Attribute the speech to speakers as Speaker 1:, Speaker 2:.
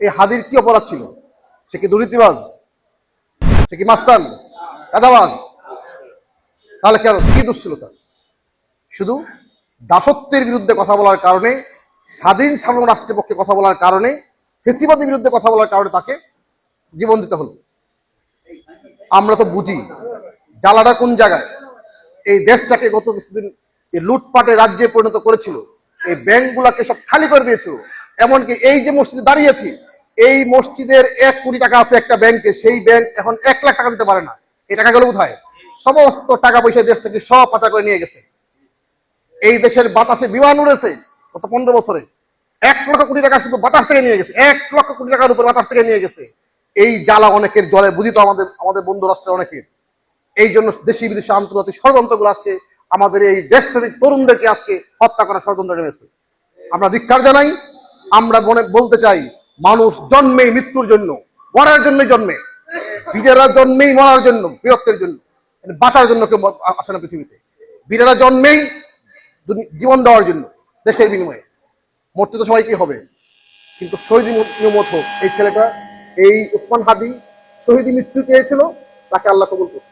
Speaker 1: এই হাদির কি অপরাধ ছিল? সে কি দুর্নীতিবাজ? সে কি মাস্তান, কাদাবাজ? তাহলে কেন, কি দোষ ছিল তার? শুধু দাসত্বের বিরুদ্ধে কথা বলার কারণে, স্বাধীন সাধারণ রাষ্ট্রের পক্ষে কথা বলার কারণে, ফেসিবাদের বিরুদ্ধে কথা বলার কারণে তাকে জীবন দিতে হলো। আমরা তো বুঝি জ্বালাটা কোন জায়গায়। এই দেশটাকে গত কিছুদিন লুটপাটে রাজ্যে পরিণত করেছিল, এই ব্যাংকগুলাকে সব খালি করে দিয়েছিল। এমনকি এই যে মসজিদে দাঁড়িয়েছি, এই মসজিদের 1 কোটি টাকা আছে একটা ব্যাংকে, সেই ব্যাংক এখন 1 লাখ টাকা দিতে পারে না। এই টাকা গেল কোথায়? সমস্ত টাকা পয়সা দেশ থেকে সব পাচার করে নিয়ে গেছে। এই দেশের বাতাসে বিমান উড়েছে গত 15 বছরে 1 লক্ষ কোটি টাকা শুধু বাতাস থেকে নিয়ে গেছে। 1 লক্ষ কোটি টাকার উপর বাতাস থেকে নিয়ে গেছে। এই জ্বালা অনেকের জলে বুঝিত, আমাদের বন্ধু রাষ্ট্রের অনেকের। এই জন্য দেশি বিদেশি আন্তর্জাতিক ষড়যন্ত্রগুলো আজকে আমাদের এই দেশপ্রেমিক তরুণদেরকে আজকে হত্যা করার ষড়যন্ত্র নেমেছে। আমরা ধিক্কার জানাই। আমরা বলতে চাই, মানুষ জন্মেই মৃত্যুর জন্য, মরার জন্যই জন্মে। বীরেরা জন্মেই মরার জন্য, বীরত্বের জন্য, বাঁচার জন্য কেউ আসে না পৃথিবীতে। বীরেরা জন্মেই জীবন দেওয়ার জন্য, দেশের বিনিময়ে। মরতে তো সবাইকে হবে, কিন্তু শহীদ নিয়মত হোক। এই ছেলেটা, এই উসমান হাদি শহীদ মৃত্যু চেয়েছিল, তাকে আল্লাহ কবুল করুন।